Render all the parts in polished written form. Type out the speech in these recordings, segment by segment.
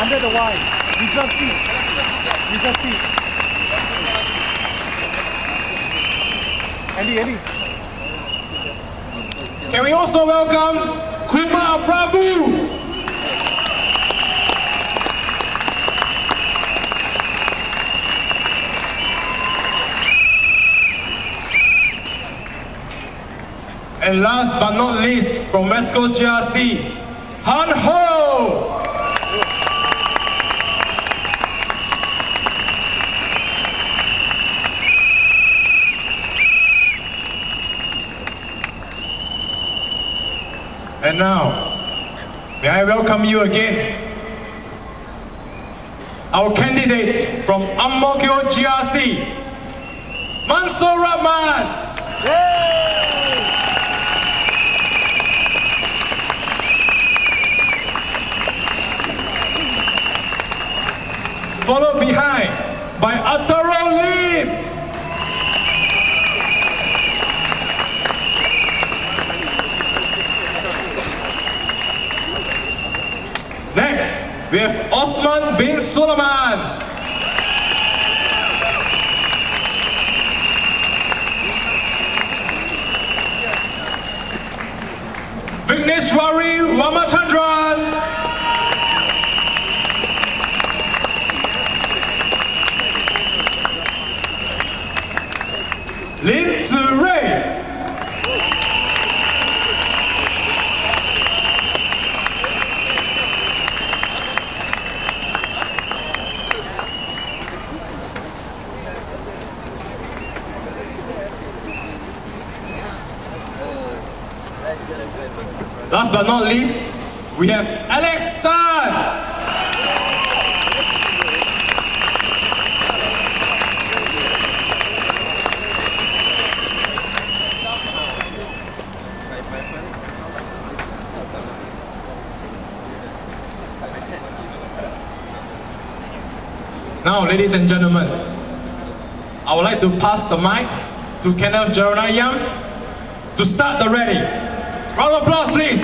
Under the Y. Reserve seat. Reserve seat. Andy. Can we also welcome Kumar Prabhu? And last but not least, from West Coast GRC, Han Ho! And now, may I welcome you again, our candidates from Ang Mo Kio GRC, Mansoor Rahman. Followed behind by Ataro Lim. Next, we have Osman bin Sulaiman. Vigneshwari Ramachandran. Lin Ziray. Last but not least, we have Alex Tan. Now, ladies and gentlemen, I would like to pass the mic to Kenneth Jaranayam to start the rally. Round of applause, please.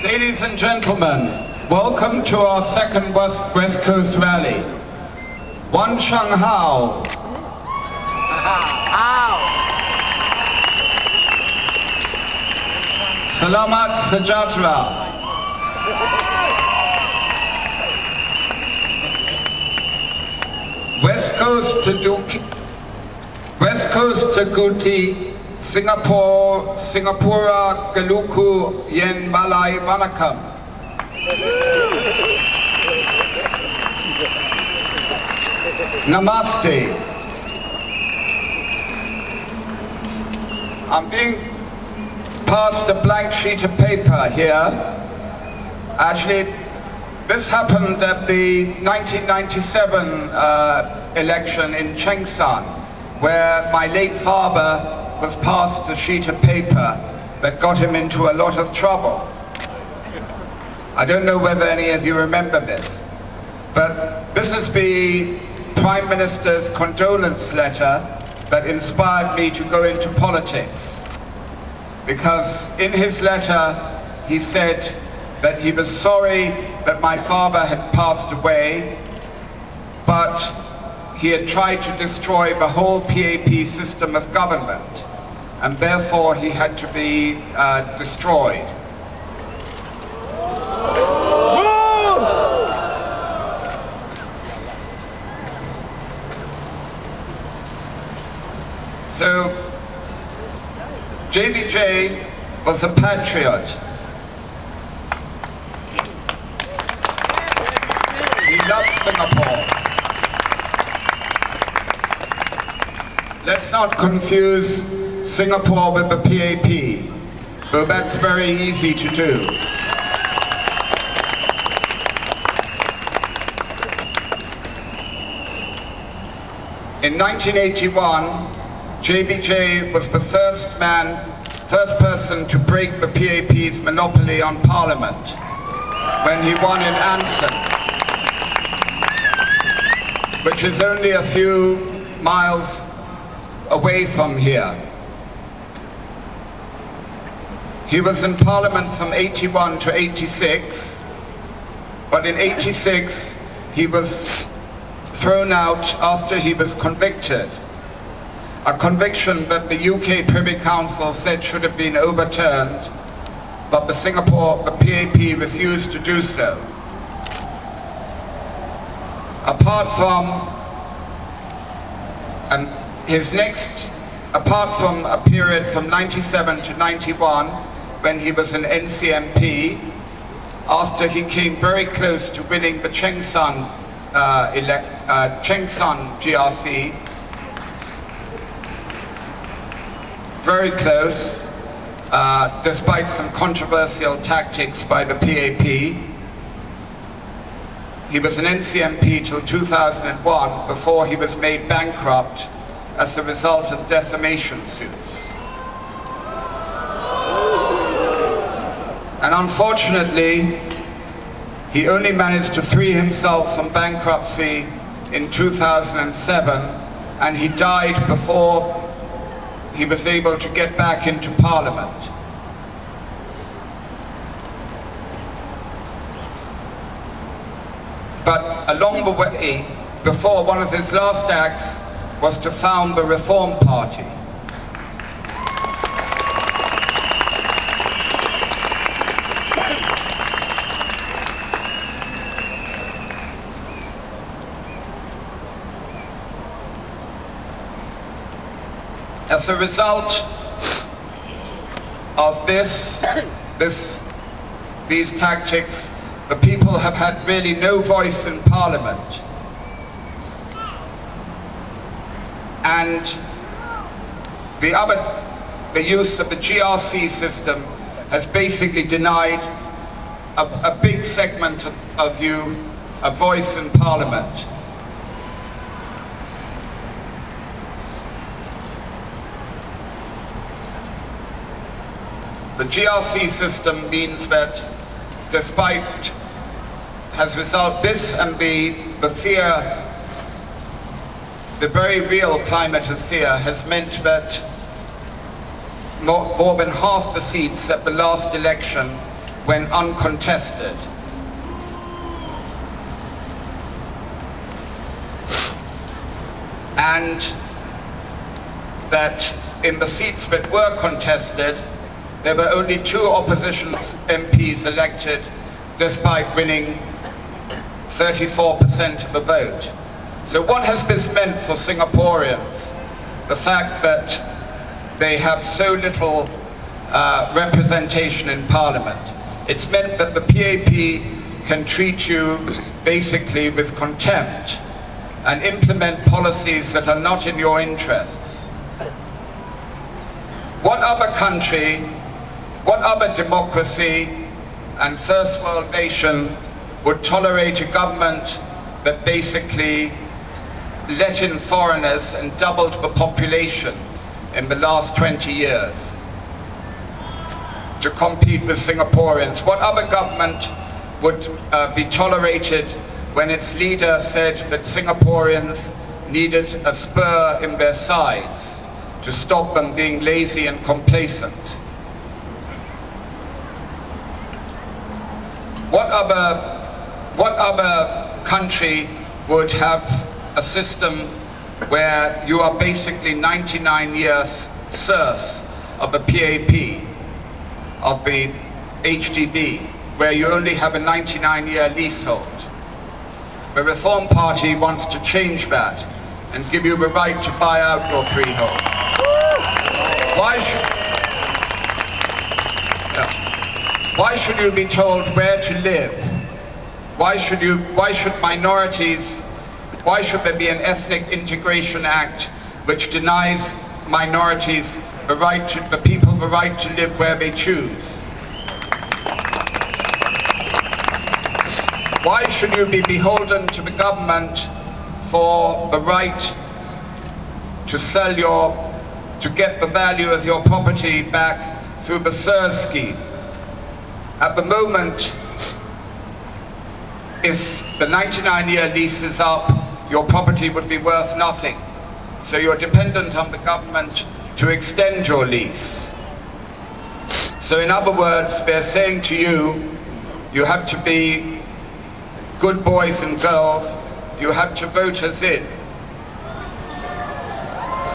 Ladies and gentlemen, welcome to our second West Coast rally. Wan Shang Hao. Salamat Sejahtera. West Coast to Guti, Singapura Galuku Yen Malay Manakam. Namaste. I'm being passed a blank sheet of paper here. Actually, this happened at the 1997 election in Chengshan, where my late father was passed a sheet of paper that got him into a lot of trouble. I don't know whether any of you remember this, but this is the Prime Minister's condolence letter that inspired me to go into politics. Because in his letter he said that he was sorry that my father had passed away, but he had tried to destroy the whole PAP system of government, and therefore he had to be destroyed. So JBJ was a patriot. He loved Singapore. Let's not confuse Singapore with the PAP, though that's very easy to do. In 1981, JBJ was the first person to break the PAP's monopoly on Parliament when he won in Anson, which is only a few miles away from here. He was in Parliament from 81 to 86, but in 86 he was thrown out after he was convicted. A conviction that the UK Privy Council said should have been overturned, but the PAP refused to do so. Apart from a period from 97 to 91, when he was an NCMP, after he came very close to winning the Chengshan GRC, very close, despite some controversial tactics by the PAP. He was an NCMP till 2001, before he was made bankrupt as a result of defamation suits. And unfortunately, he only managed to free himself from bankruptcy in 2007, and he died before he was able to get back into Parliament. But along the way, before, one of his last acts was to found the Reform Party. As a result of these tactics, the people have had really no voice in Parliament. And the use of the GRC system has basically denied a big segment of you a voice in Parliament. The GRC system means that this and the fear, the very real climate of fear has meant that more than half the seats at the last election went uncontested. And that in the seats that were contested, there were only 2 opposition MPs elected, despite winning 34% of the vote. So what has this meant for Singaporeans? The fact that they have so little representation in Parliament. It's meant that the PAP can treat you basically with contempt and implement policies that are not in your interests. What other country, what other democracy and first world nation would tolerate a government that basically let in foreigners and doubled the population in the last 20 years to compete with Singaporeans? What other government would be tolerated when its leader said that Singaporeans needed a spur in their sides to stop them being lazy and complacent? What other country would have a system where you are basically 99 years serfs of the PAP, of the HDB, where you only have a 99-year leasehold? The Reform Party wants to change that and give you the right to buy out your freehold. Why should you be told where to live? Why should there be an Ethnic Integration Act which denies minorities the people the right to live where they choose? Why should you be beholden to the government for the right to get the value of your property back through the SIR scheme? At the moment, if the 99-year lease is up, your property would be worth nothing. So you're dependent on the government to extend your lease. So in other words, they're saying to you, you have to be good boys and girls, you have to vote us in.